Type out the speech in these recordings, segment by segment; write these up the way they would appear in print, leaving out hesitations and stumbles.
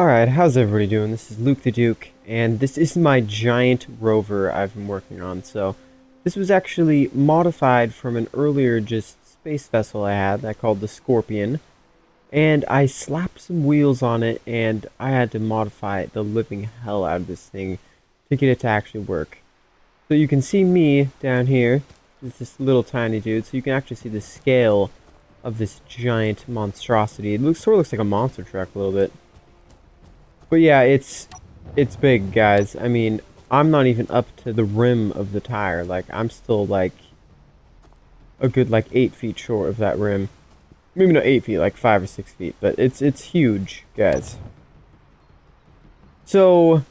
Alright, how's everybody doing? This is Luke the Duke, and this is my giant rover I've been working on. So, this was actually modified from an earlier just space vessel I had that I called the Scoprion, and I slapped some wheels on it, and I had to modify the living hell out of this thing to get it to actually work. So you can see me down here, with this little tiny dude, so you can actually see the scale of this giant monstrosity. It sort of looks like a monster truck a little bit. But yeah, it's big, guys. I mean, I'm not even up to the rim of the tire. Like, I'm still like a good 8 feet short of that rim. Maybe not 8 feet, like 5 or 6 feet. But it's huge, guys. So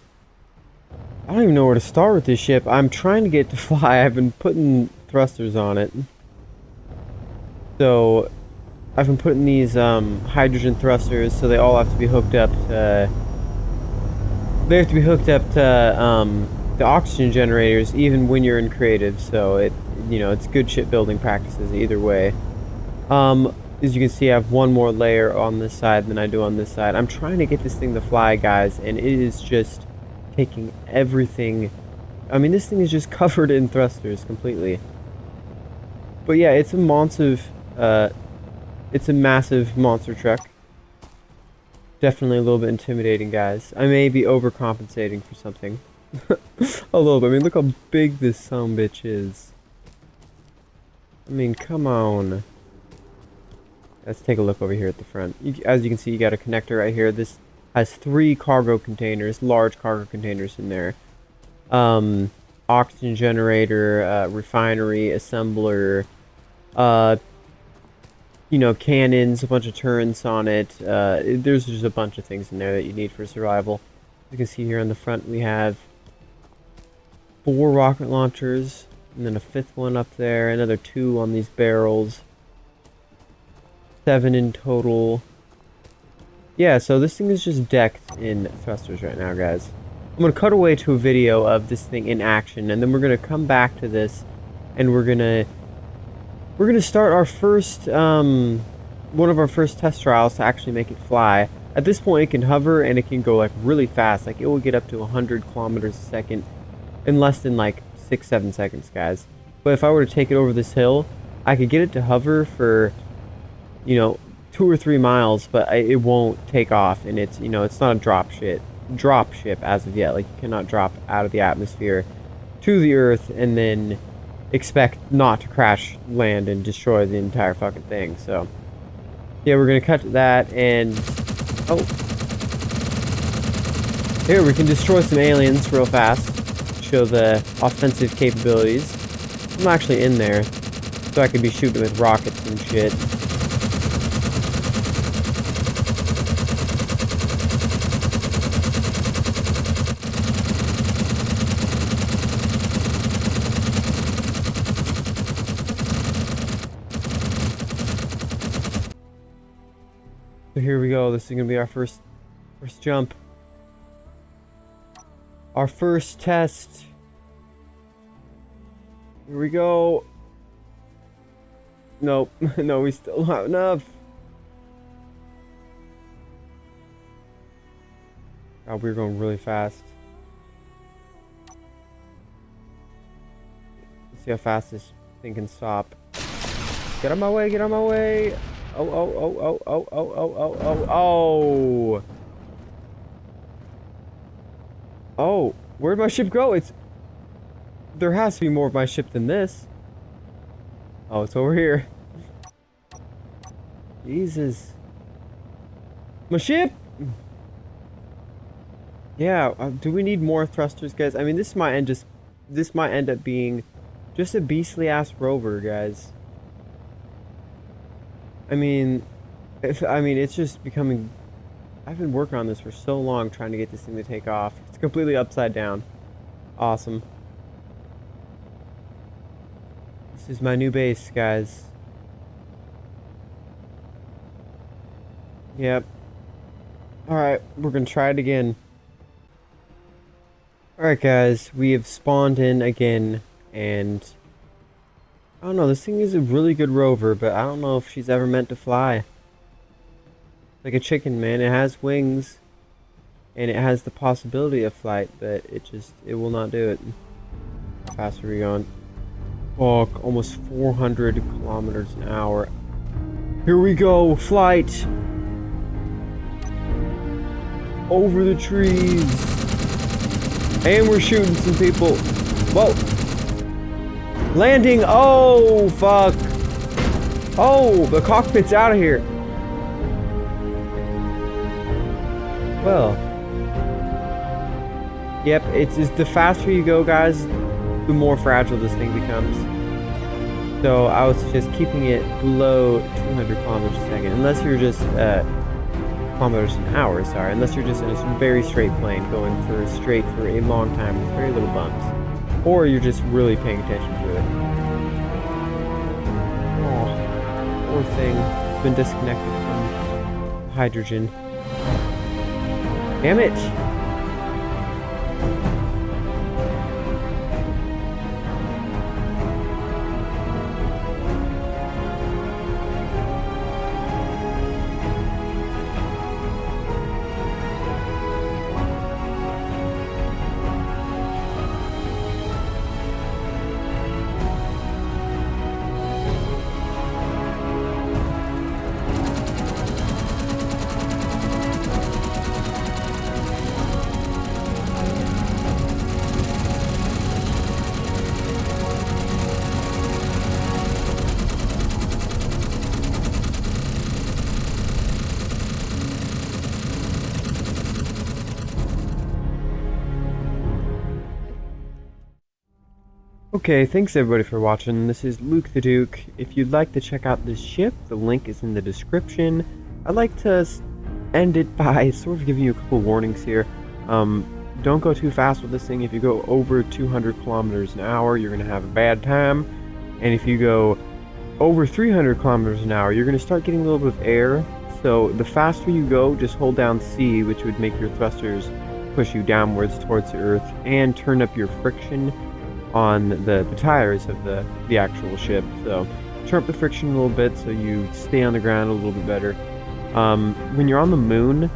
I don't even know where to start with this ship. I'm trying to get it to fly. I've been putting thrusters on it. So I've been putting these hydrogen thrusters, so they all have to be hooked up to. They have to be hooked up to the oxygen generators, even when you're in creative. So it's good shipbuilding practices either way. As you can see, I have one more layer on this side than I do on this side. I'm trying to get this thing to fly, guys, and it is just taking everything. I mean, this thing is just covered in thrusters completely. But yeah, it's a massive monster truck. Definitely a little bit intimidating, guys. I may be overcompensating for something. A little bit. I mean, look how big this sumbitch is. I mean, come on. Let's take a look over here at the front. As you can see, you got a connector right here. This has 3 cargo containers, large cargo containers in there. Oxygen generator, refinery, assembler, cannons, a bunch of turrets on it. There's just a bunch of things in there that you need for survival. You can see here on the front we have 4 rocket launchers, and then a 5th one up there, another 2 on these barrels. 7 in total. Yeah, so this thing is just decked in thrusters right now, guys. I'm going to cut away to a video of this thing in action, and then we're going to come back to this, and we're going to start our first, one of our first test trials to actually make it fly. At this point, it can hover, and it can go, really fast. It will get up to 100 kilometers a second in less than, 6-7 seconds, guys. But if I were to take it over this hill, I could get it to hover for, 2 or 3 miles, but it won't take off, and it's not a drop ship as of yet. You cannot drop out of the atmosphere to the Earth and then expect not to crash land and destroy the entire fucking thing. So yeah, we're gonna cut to that, and here we can destroy some aliens real fast, show the offensive capabilities. I'm actually in there, so I could be shooting with rockets and shit. So here we go. This is gonna be our first jump. Our first test. Here we go. Nope. No, we still don't have enough. God, we're going really fast. Let's see how fast this thing can stop. Get on my way, get on my way. Oh. Oh, where'd my ship go? There has to be more of my ship than this. Oh, it's over here. Jesus. My ship! Yeah, do we need more thrusters, guys? I mean, this might end up being just a beastly ass rover, guys. I mean, it's just becoming. I've been working on this for so long, trying to get this thing to take off. It's completely upside down. Awesome. This is my new base, guys. Yep. Alright, we're gonna try it again. Alright, guys, we have spawned in again, and I don't know, this thing is a really good rover, but I don't know if she's ever meant to fly. Like a chicken, man. It has wings. and it has the possibility of flight, but it will not do it. How fast are we going? Oh, almost 400 kilometers an hour. Here we go, flight! Over the trees! And we're shooting some people. Whoa! Landing! Oh, fuck! Oh, the cockpit's out of here! Well. Yep, it's the faster you go, guys, the more fragile this thing becomes. So I would suggest keeping it below 200 kilometers a second, unless you're just kilometers an hour. Sorry, unless you're just in a very straight plane going straight for a long time with very little bumps, or you're just really paying attention to it. Oh, poor thing. It's been disconnected from hydrogen. Damn it! Okay, thanks everybody for watching. This is Luke the Duke. If you'd like to check out this ship, the link is in the description. I'd like to end it by sort of giving you a couple warnings here. Don't go too fast with this thing. If you go over 200 kilometers an hour, you're going to have a bad time. And if you go over 300 kilometers an hour, you're going to start getting a little bit of air. So the faster you go, just hold down C, which would make your thrusters push you downwards towards the Earth and turn up your friction on the tires of the actual ship. So turn up the friction a little bit so you stay on the ground a little bit better. When you're on the moon,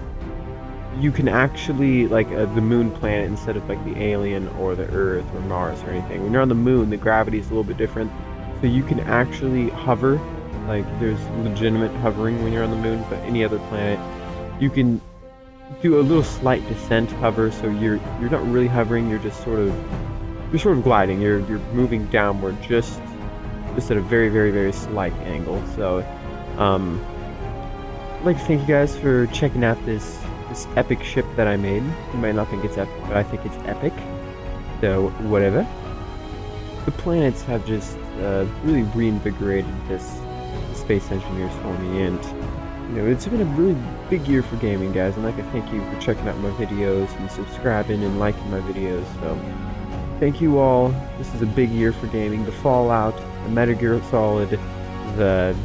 you can actually, like the moon planet instead of like the alien or the Earth or Mars or anything. When you're on the moon, the gravity is a little bit different, so you can actually hover. Like there's legitimate hovering when you're on the moon, but any other planet, you can do a little slight descent hover. So you're not really hovering. You're sort of gliding. You're moving downward just at a very, very, very slight angle. So I'd like to thank you guys for checking out this epic ship that I made. You might not think it's epic, but I think it's epic. So whatever. The planets have just really reinvigorated this space engineers for me, and you know, it's been a really big year for gaming, guys. And I'd like to thank you for checking out my videos and subscribing and liking my videos. So thank you all. This is a big year for gaming. The Fallout, the Metal Gear Solid, the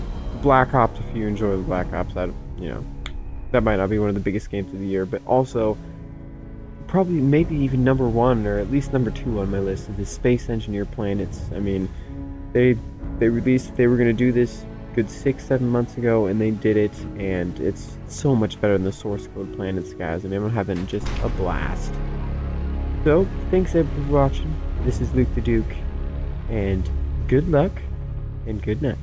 Black Ops, if you enjoy the Black Ops, that might not be one of the biggest games of the year, but also probably maybe even number one or at least number two on my list of the Space Engineer planets. I mean, they were going to do this good 6-7 months ago, and they did it, and it's so much better than the source code planets, guys. I mean, I'm having just a blast. So, thanks everybody for watching. This is Luke the Duke, and good luck, and good night.